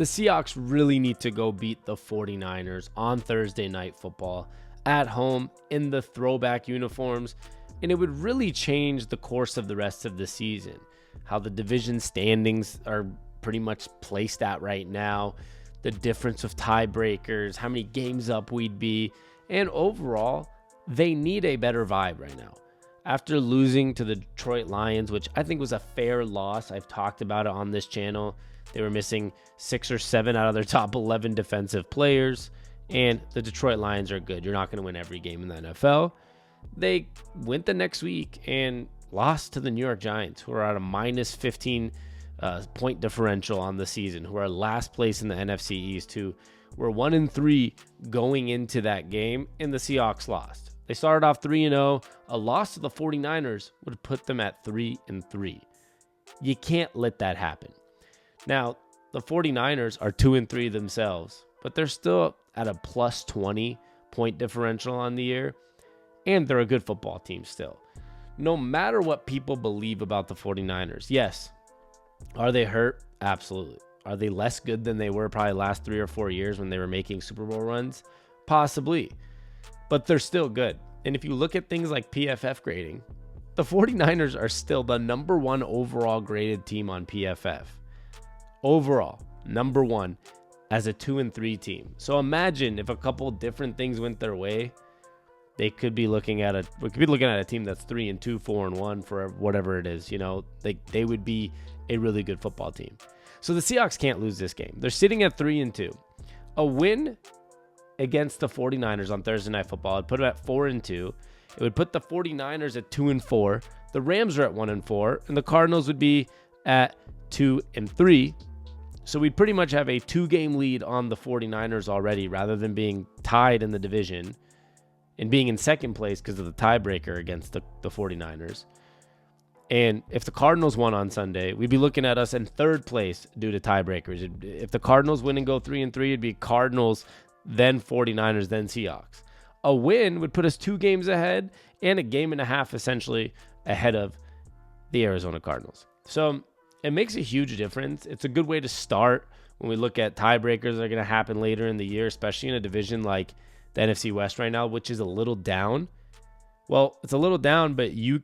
The Seahawks really need to go beat the 49ers on Thursday Night Football at home in the throwback uniforms, and it would really change the course of the rest of the season. How the division standings are pretty much placed at right now, the difference of tiebreakers, how many games up we'd be, and overall, they need a better vibe right now. After losing to the Detroit Lions, which I think was a fair loss, I've talked about it on this channel. They were missing 6 or 7 out of their top 11 defensive players, and the Detroit Lions are good. You're not going to win every game in the NFL. They went the next week and lost to the New York Giants, who are at a minus 15 point differential on the season, who are last place in the NFC East, who were 1-3 going into that game, and the Seahawks lost. They started off 3-0. A loss to the 49ers would put them at 3-3. You can't let that happen. Now, the 49ers are 2-3 themselves, but they're still at a plus 20 point differential on the year, and they're a good football team still. No matter what people believe about the 49ers, yes, are they hurt? Absolutely. Are they less good than they were probably last 3 or 4 years when they were making Super Bowl runs? Possibly, but they're still good. And if you look at things like PFF grading, the 49ers are still the number 1 overall graded team on PFF. Overall, number 1 as a 2-3 team. So imagine if a couple different things went their way, we could be looking at a team that's 3-2, 4-1 for whatever it is. You know, they would be a really good football team. So the Seahawks can't lose this game. They're sitting at 3-2. A win against the 49ers on Thursday Night Football would put them at 4-2. It would put the 49ers at 2-4. The Rams are at 1-4, and the Cardinals would be at 2-3. So we'd pretty much have a 2-game lead on the 49ers already, rather than being tied in the division and being in second place because of the tiebreaker against the 49ers. And if the Cardinals won on Sunday, we'd be looking at us in third place due to tiebreakers. If the Cardinals win and go 3-3, it'd be Cardinals, then 49ers, then Seahawks. A win would put us 2 games ahead and a game and a half essentially ahead of the Arizona Cardinals. So it makes a huge difference. It's a good way to start when we look at tiebreakers that are going to happen later in the year, especially in a division like the NFC West right now, which is a little down. Well, it's a little down, but you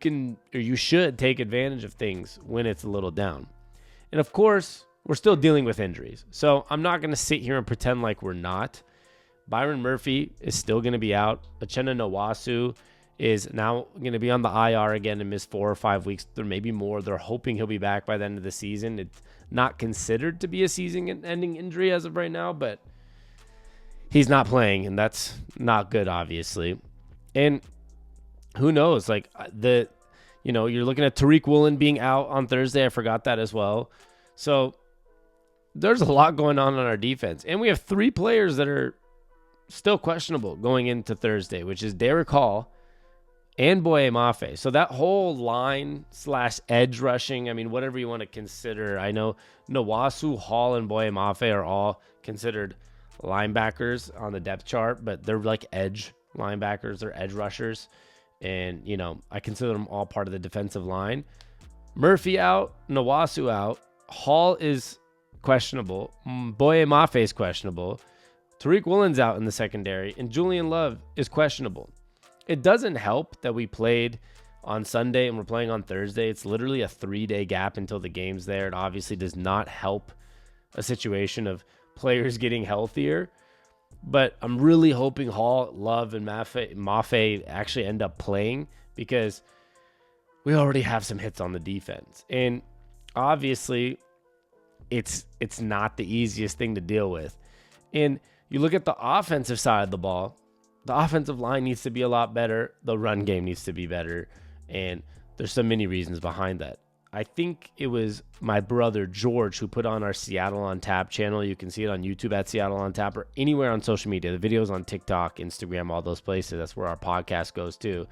should take advantage of things when it's a little down. And of course, we're still dealing with injuries. So I'm not going to sit here and pretend like we're not. Byron Murphy is still going to be out. Uchenna Nwasu is now going to be on the IR again and miss 4 or 5 weeks. There may be more. They're hoping he'll be back by the end of the season. It's not considered to be a season-ending injury as of right now, but he's not playing, and that's not good, obviously. And who knows? Like you're looking at Tariq Woolen being out on Thursday. I forgot that as well. So there's a lot going on our defense, and we have 3 players that are still questionable going into Thursday, which is Derek Hall and Boye Mafe. So that whole line/edge rushing, I mean, whatever you want to consider. I know Nwasu, Hall, and Boye Mafe are all considered linebackers on the depth chart, but they're like edge linebackers. They're edge rushers. And, I consider them all part of the defensive line. Murphy out, Nwasu out. Hall is questionable. Boye Mafe is questionable. Tariq Woolen's out in the secondary, and Julian Love is questionable. It doesn't help that we played on Sunday and we're playing on Thursday. It's literally a 3-day gap until the game's there. It obviously does not help a situation of players getting healthier. But I'm really hoping Hall, Love, and Mafe actually end up playing, because we already have some hits on the defense. And obviously, it's not the easiest thing to deal with. And you look at the offensive side of the ball, the offensive line needs to be a lot better. The run game needs to be better. And there's so many reasons behind that. I think it was my brother George who put on our Seattle on Tap channel. You can see it on YouTube at Seattle on Tap, or anywhere on social media. The video's on TikTok, Instagram, all those places. That's where our podcast goes too.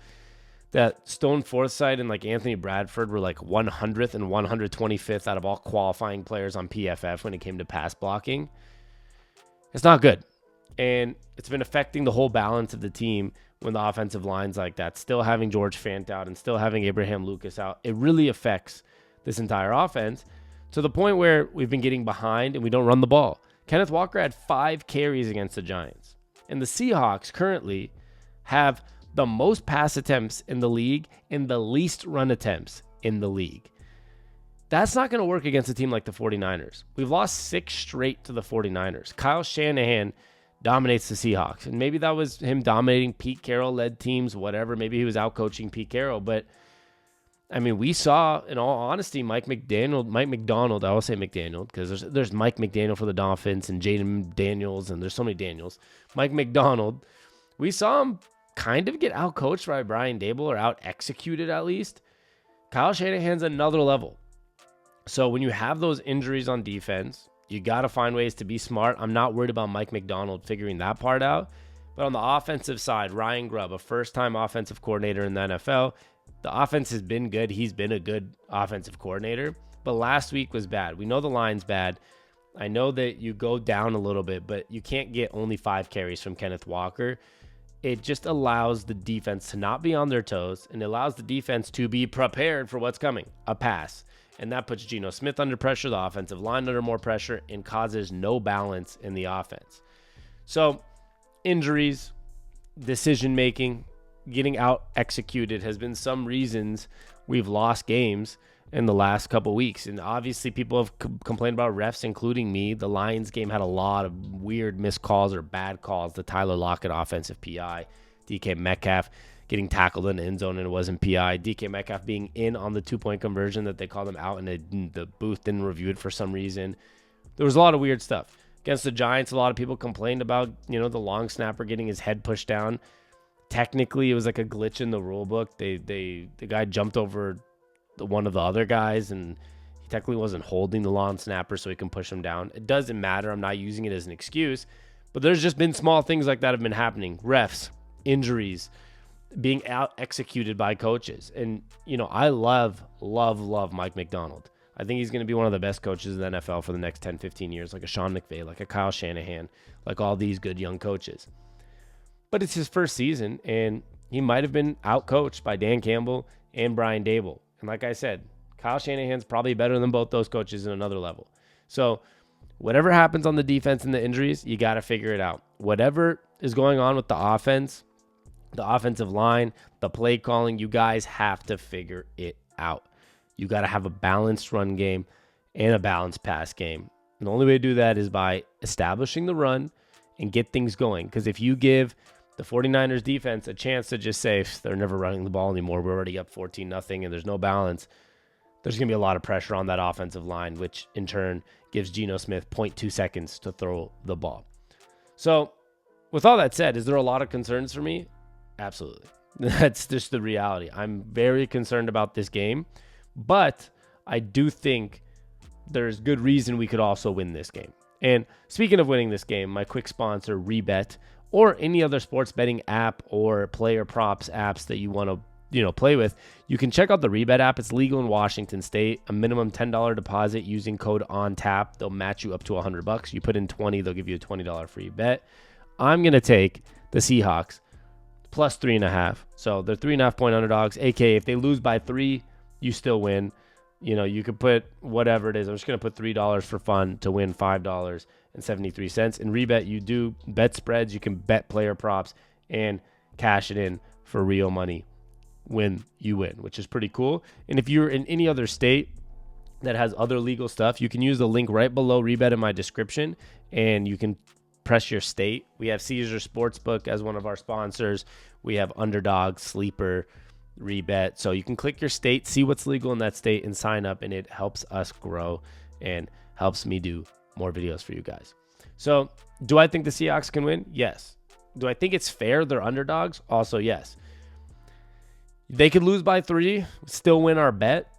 That Stone Forsythe and like Anthony Bradford were like 100th and 125th out of all qualifying players on PFF when it came to pass blocking. It's not good. And it's been affecting the whole balance of the team when the offensive line's like that. Still having George Fant out and still having Abraham Lucas out, it really affects this entire offense to the point where we've been getting behind and we don't run the ball. Kenneth Walker had 5 carries against the Giants. And the Seahawks currently have the most pass attempts in the league and the least run attempts in the league. That's not going to work against a team like the 49ers. We've lost 6 straight to the 49ers. Kyle Shanahan dominates the Seahawks. And maybe that was him dominating Pete Carroll-led teams, whatever. Maybe he was out-coaching Pete Carroll. But, I mean, we saw, in all honesty, Mike McDonald, I will say McDaniel, because there's Mike McDaniel for the Dolphins and Jaden Daniels, and there's so many Daniels. Mike McDonald, we saw him kind of get out-coached by Brian Daboll, or out-executed at least. Kyle Shanahan's another level. So when you have those injuries on defense, you got to find ways to be smart. I'm not worried about Mike McDonald figuring that part out. But on the offensive side, Ryan Grubb, a first-time offensive coordinator in the NFL, the offense has been good. He's been a good offensive coordinator. But last week was bad. We know the line's bad. I know that you go down a little bit, but you can't get only 5 carries from Kenneth Walker. It just allows the defense to not be on their toes, and it allows the defense to be prepared for what's coming, a pass. And that puts Geno Smith under pressure, the offensive line under more pressure, and causes no balance in the offense. So injuries, decision-making, getting out executed has been some reasons we've lost games in the last couple weeks. And obviously people have complained about refs, including me. The Lions game had a lot of weird missed calls or bad calls. The Tyler Lockett offensive PI, DK Metcalf getting tackled in the end zone and it wasn't PI. DK Metcalf being in on the 2-point conversion that they called him out and the booth didn't review it for some reason. There was a lot of weird stuff. Against the Giants, a lot of people complained about, the long snapper getting his head pushed down. Technically, it was like a glitch in the rule book. The guy jumped over one of the other guys, and he technically wasn't holding the long snapper so he can push him down. It doesn't matter. I'm not using it as an excuse. But there's just been small things like that have been happening. Refs, injuries, being out executed by coaches. And, I love Mike McDonald. I think he's going to be one of the best coaches in the NFL for the next 10, 15 years, like a Sean McVay, like a Kyle Shanahan, like all these good young coaches. But it's his first season, and he might have been out-coached by Dan Campbell and Brian Daboll. And like I said, Kyle Shanahan's probably better than both those coaches in another level. So whatever happens on the defense and the injuries, you got to figure it out. Whatever is going on with the offense, the offensive line, the play calling, you guys have to figure it out. You got to have a balanced run game and a balanced pass game. And the only way to do that is by establishing the run and get things going. Because if you give the 49ers defense a chance to just say, they're never running the ball anymore, we're already up 14-0 and there's no balance, there's going to be a lot of pressure on that offensive line, which in turn gives Geno Smith 0.2 seconds to throw the ball. So with all that said, is there a lot of concerns for me? Absolutely. That's just the reality. I'm very concerned about this game, but I do think there's good reason we could also win this game. And speaking of winning this game, my quick sponsor, Rebet, or any other sports betting app or player props apps that you want to play with, you can check out the Rebet app. It's legal in Washington State. A minimum $10 deposit using code ONTAP. They'll match you up to $100. You put in 20, they'll give you a $20 free bet. I'm going to take the Seahawks plus 3.5. So they're 3.5 point underdogs. AKA, if they lose by 3, you still win. You could put whatever it is. I'm just going to put $3 for fun to win $5.73. In Rebet, you do bet spreads. You can bet player props and cash it in for real money when you win, which is pretty cool. And if you're in any other state that has other legal stuff, you can use the link right below Rebet in my description, and you can press your state. We have Caesar Sportsbook as one of our sponsors. We have Underdog, Sleeper, Rebet. So you can click your state, see what's legal in that state, and sign up, and it helps us grow and helps me do more videos for you guys. So do I think the Seahawks can win? Yes. Do I think it's fair they're underdogs? Also, yes. They could lose by 3, still win our bet,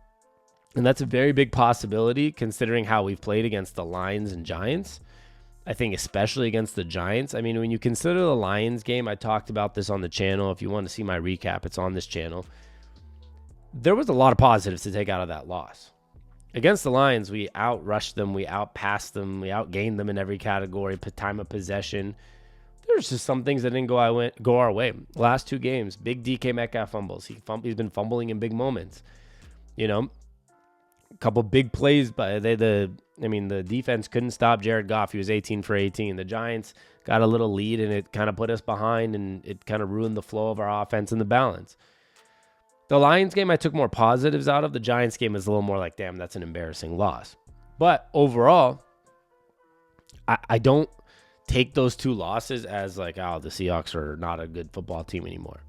and that's a very big possibility considering how we've played against the Lions and Giants. I think especially against the Giants. I mean, when you consider the Lions game, I talked about this on the channel. If you want to see my recap, it's on this channel. There was a lot of positives to take out of that loss. Against the Lions, we outrushed them, we outpassed them, we outgained them in every category, time of possession. There's just some things that didn't go our way. Last 2 games, big DK Metcalf fumbles. He's been fumbling in big moments. Kyle couple big plays, but the defense couldn't stop Jared Goff. He was 18 for 18. The Giants got a little lead, and it kind of put us behind, and it kind of ruined the flow of our offense and the balance. The Lions game, I took more positives out of. The Giants game is a little more like, damn, that's an embarrassing loss. But overall, I don't take those two losses as like, oh, the Seahawks are not a good football team anymore.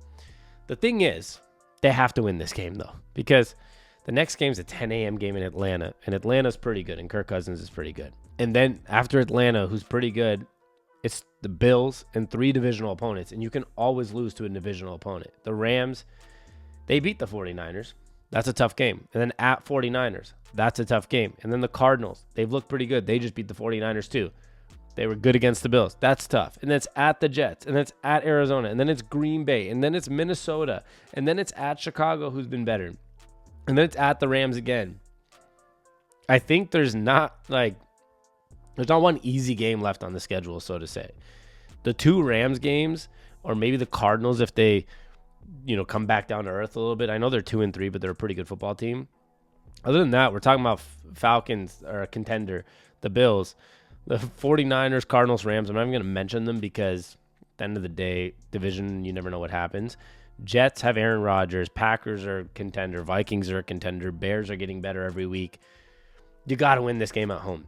The thing is, they have to win this game, though, because the next game's a 10 a.m. game in Atlanta, and Atlanta's pretty good, and Kirk Cousins is pretty good. And then after Atlanta, who's pretty good, it's the Bills and 3 divisional opponents, and you can always lose to a divisional opponent. The Rams, they beat the 49ers. That's a tough game. And then at 49ers, that's a tough game. And then the Cardinals, they've looked pretty good. They just beat the 49ers too. They were good against the Bills. That's tough. And then it's at the Jets. And then it's at Arizona. And then it's Green Bay. And then it's Minnesota. And then it's at Chicago, who's been better. And then it's at the Rams again. I think there's not one easy game left on the schedule, so to say. The 2 Rams games, or maybe the Cardinals if they, come back down to earth a little bit. I know they're 2-3, but they're a pretty good football team. Other than that, we're talking about Falcons or a contender, the Bills, the 49ers, Cardinals, Rams. I'm not even going to mention them because at the end of the day, division, you never know what happens. Jets have Aaron Rodgers. Packers are a contender. Vikings are a contender. Bears are getting better every week. You got to win this game at home.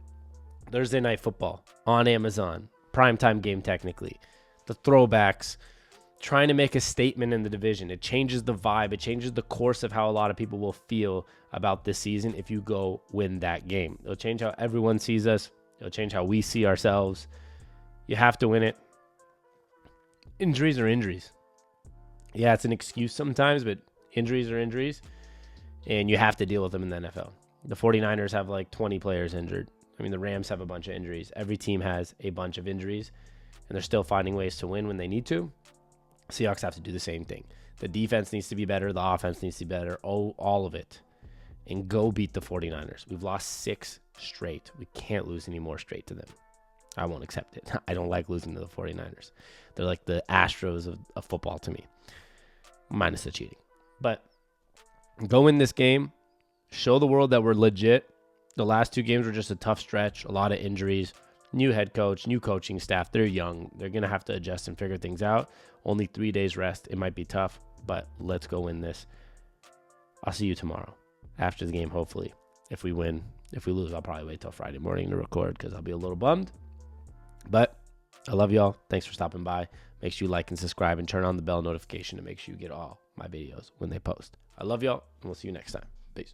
Thursday Night Football on Amazon. Primetime game technically. The throwbacks. Trying to make a statement in the division. It changes the vibe. It changes the course of how a lot of people will feel about this season if you go win that game. It'll change how everyone sees us. It'll change how we see ourselves. You have to win it. Injuries are injuries. Yeah, it's an excuse sometimes, but injuries are injuries, and you have to deal with them in the NFL. The 49ers have like 20 players injured. The Rams have a bunch of injuries. Every team has a bunch of injuries, and they're still finding ways to win when they need to. Seahawks have to do the same thing. The defense needs to be better. The offense needs to be better. All of it. And go beat the 49ers. We've lost 6 straight. We can't lose any more straight to them. I won't accept it. I don't like losing to the 49ers. They're like the Astros of football to me. Minus the cheating. But go win this game. Show the world that we're legit. The last 2 games were just a tough stretch. A lot of injuries. New head coach, new coaching staff. They're young. They're going to have to adjust and figure things out. Only 3 days rest. It might be tough, but let's go win this. I'll see you tomorrow after the game, hopefully. If we win. If we lose, I'll probably wait till Friday morning to record because I'll be a little bummed. But I love y'all. Thanks for stopping by. Make sure you like and subscribe and turn on the bell notification to make sure you get all my videos when they post. I love y'all, and we'll see you next time. Peace.